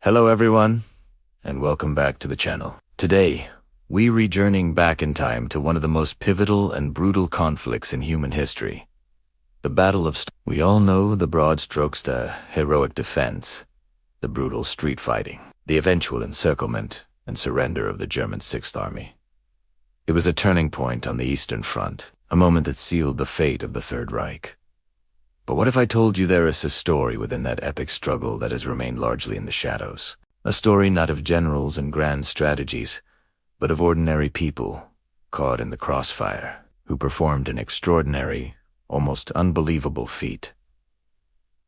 Hello everyone, and welcome back to the channel. Today, we rejourning back in time to one of the most pivotal and brutal conflicts in human history. The Battle of We all know the broad strokes, the heroic defense, the brutal street fighting, the eventual encirclement and surrender of the German Sixth Army. It was a turning point on the Eastern Front, a moment that sealed the fate of the Third Reich. But what if I told you there is a story within that epic struggle that has remained largely in the shadows? A story not of generals and grand strategies, but of ordinary people caught in the crossfire, who performed an extraordinary, almost unbelievable feat.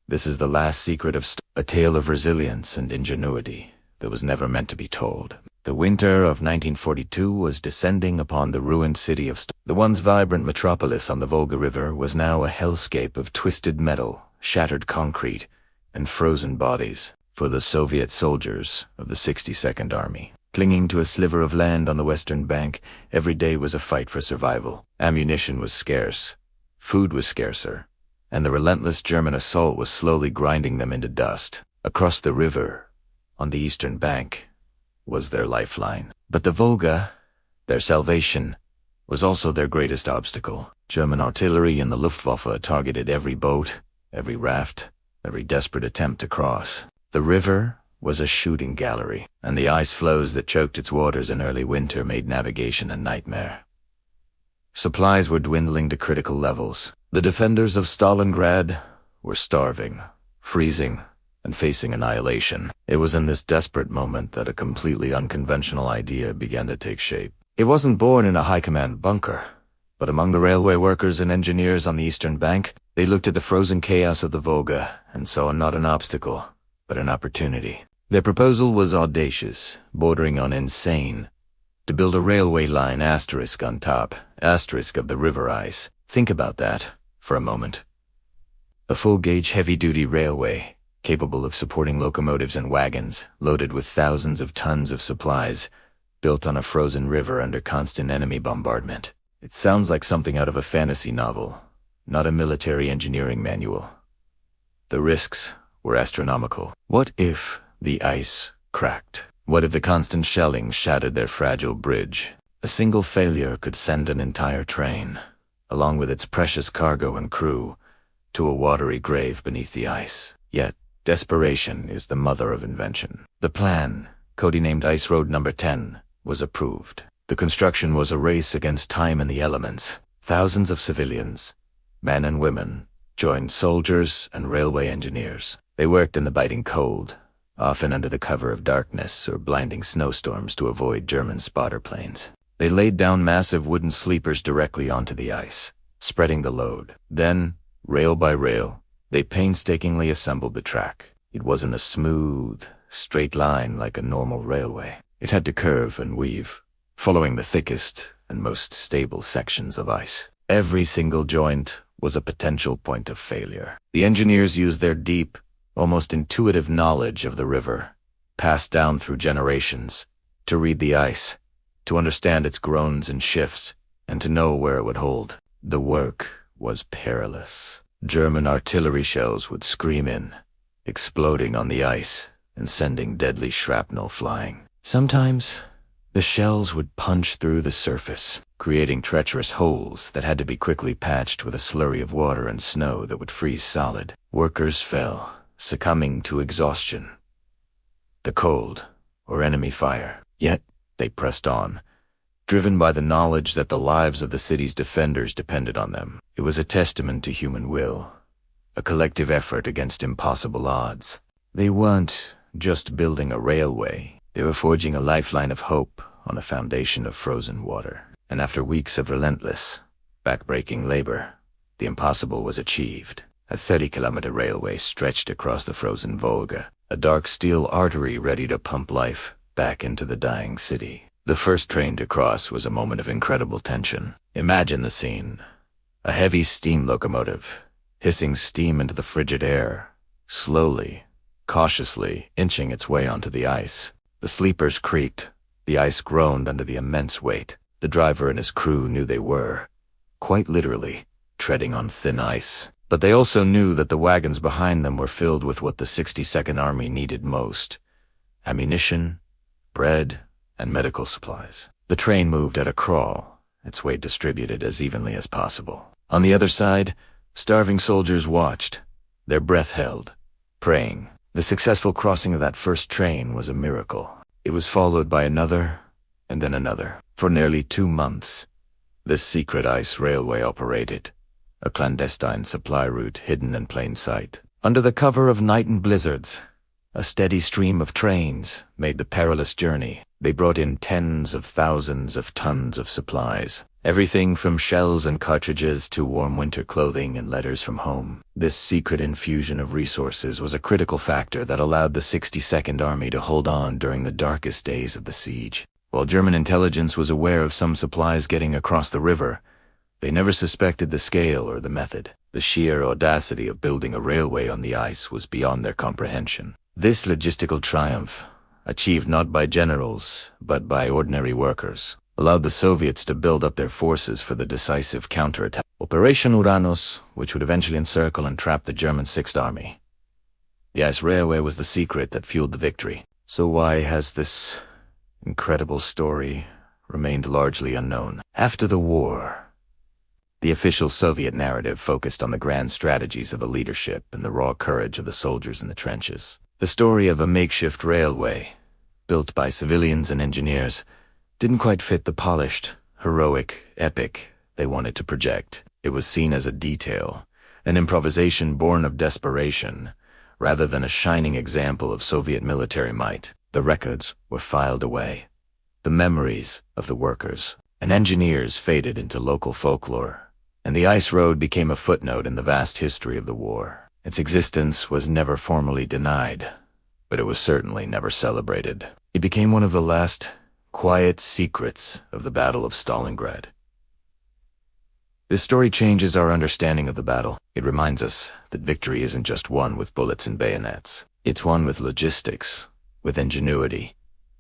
This is the last secret of a tale of resilience and ingenuity that was never meant to be told. The winter of 1942 was descending upon the ruined city of the once vibrant metropolis on the Volga River was now a hellscape of twisted metal, shattered concrete, and frozen bodies for the Soviet soldiers of the 62nd Army. Clinging to a sliver of land on the western bank, every day was a fight for survival. Ammunition was scarce, food was scarcer, and the relentless German assault was slowly grinding them into dust. Across the river, on the eastern bank, was their lifeline. But the Volga, their salvation, was also their greatest obstacle. German artillery and the Luftwaffe targeted every boat, every raft, every desperate attempt to cross. The river was a shooting gallery, and the ice floes that choked its waters in early winter made navigation a nightmare. Supplies were dwindling to critical levels. The defenders of Stalingrad were starving, freezing, and facing annihilation. It was in this desperate moment that a completely unconventional idea began to take shape. It wasn't born in a high-command bunker, but among the railway workers and engineers on the eastern bank. They looked at the frozen chaos of the Volga and saw not an obstacle, but an opportunity. Their proposal was audacious, bordering on insane, to build a railway line asterisk on top, asterisk of the river ice. Think about that for a moment. A full-gauge heavy-duty railway, capable of supporting locomotives and wagons, loaded with thousands of tons of supplies, built on a frozen river under constant enemy bombardment. It sounds like something out of a fantasy novel, not a military engineering manual. The risks were astronomical. What if the ice cracked? What if the constant shelling shattered their fragile bridge? A single failure could send an entire train, along with its precious cargo and crew, to a watery grave beneath the ice. Yet, desperation is the mother of invention. The plan, codenamed Ice Road No. 10, was approved. The construction was a race against time and the elements. Thousands of civilians, men and women, joined soldiers and railway engineers. They worked in the biting cold, often under the cover of darkness or blinding snowstorms to avoid German spotter planes. They laid down massive wooden sleepers directly onto the ice, spreading the load. Then, rail by rail, they painstakingly assembled the track. It wasn't a smooth, straight line like a normal railway. It had to curve and weave, following the thickest and most stable sections of ice. Every single joint was a potential point of failure. The engineers used their deep, almost intuitive knowledge of the river, passed down through generations, to read the ice, to understand its groans and shifts, and to know where it would hold. The work was perilous. German artillery shells would scream in, exploding on the ice and sending deadly shrapnel flying. Sometimes, the shells would punch through the surface, creating treacherous holes that had to be quickly patched with a slurry of water and snow that would freeze solid. Workers fell, succumbing to exhaustion, the cold, or enemy fire. Yet, they pressed on, driven by the knowledge that the lives of the city's defenders depended on them. It was a testament to human will, a collective effort against impossible odds. They weren't just building a railway. They were forging a lifeline of hope on a foundation of frozen water. And after weeks of relentless, backbreaking labor, the impossible was achieved. A 30-kilometer railway stretched across the frozen Volga, a dark steel artery ready to pump life back into the dying city. The first train to cross was a moment of incredible tension. Imagine the scene. A heavy steam locomotive, hissing steam into the frigid air, slowly, cautiously inching its way onto the ice. The sleepers creaked, the ice groaned under the immense weight. The driver and his crew knew they were, quite literally, treading on thin ice. But they also knew that the wagons behind them were filled with what the 62nd Army needed most: ammunition, bread, and medical supplies. The train moved at a crawl, its weight distributed as evenly as possible. On the other side, starving soldiers watched, their breath held, praying. The successful crossing of that first train was a miracle. It was followed by another, and then another. For nearly 2 months, this secret ice railway operated, a clandestine supply route hidden in plain sight. Under the cover of night and blizzards, a steady stream of trains made the perilous journey. They brought in tens of thousands of tons of supplies, everything from shells and cartridges to warm winter clothing and letters from home. This secret infusion of resources was a critical factor that allowed the 62nd Army to hold on during the darkest days of the siege. While German intelligence was aware of some supplies getting across the river, they never suspected the scale or the method. The sheer audacity of building a railway on the ice was beyond their comprehension. This logistical triumph, achieved not by generals, but by ordinary workers, allowed the Soviets to build up their forces for the decisive counterattack. Operation Uranus, which would eventually encircle and trap the German Sixth Army. The ice railway was the secret that fueled the victory. So why has this incredible story remained largely unknown? After the war, the official Soviet narrative focused on the grand strategies of the leadership and the raw courage of the soldiers in the trenches. The story of a makeshift railway, built by civilians and engineers, didn't quite fit the polished, heroic, epic they wanted to project. It was seen as a detail, an improvisation born of desperation, rather than a shining example of Soviet military might. The records were filed away. The memories of the workers and engineers faded into local folklore, and the ice road became a footnote in the vast history of the war. Its existence was never formally denied, but it was certainly never celebrated. It became one of the last quiet secrets of the Battle of Stalingrad. This story changes our understanding of the battle. It reminds us that victory isn't just won with bullets and bayonets. It's won with logistics, with ingenuity,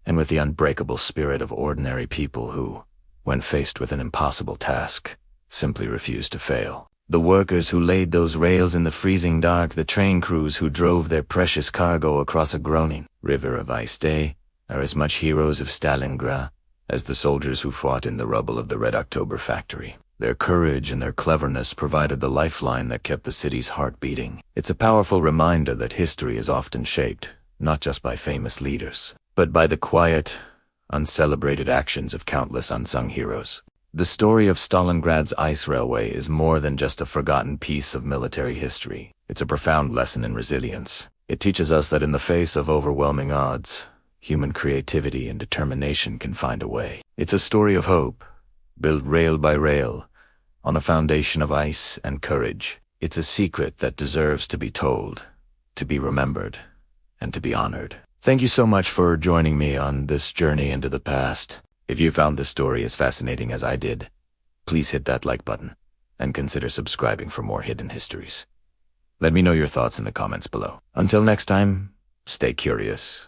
and with the unbreakable spirit of ordinary people who, when faced with an impossible task, simply refuse to fail. The workers who laid those rails in the freezing dark, the train crews who drove their precious cargo across a groaning river of ice day, are as much heroes of Stalingrad as the soldiers who fought in the rubble of the Red October factory. Their courage and their cleverness provided the lifeline that kept the city's heart beating. It's a powerful reminder that history is often shaped, not just by famous leaders, but by the quiet, uncelebrated actions of countless unsung heroes. The story of Stalingrad's ice railway is more than just a forgotten piece of military history. It's a profound lesson in resilience. It teaches us that in the face of overwhelming odds, human creativity and determination can find a way. It's a story of hope, built rail by rail, on a foundation of ice and courage. It's a secret that deserves to be told, to be remembered, and to be honored. Thank you so much for joining me on this journey into the past. If you found this story as fascinating as I did, please hit that like button and consider subscribing for more hidden histories. Let me know your thoughts in the comments below. Until next time, stay curious.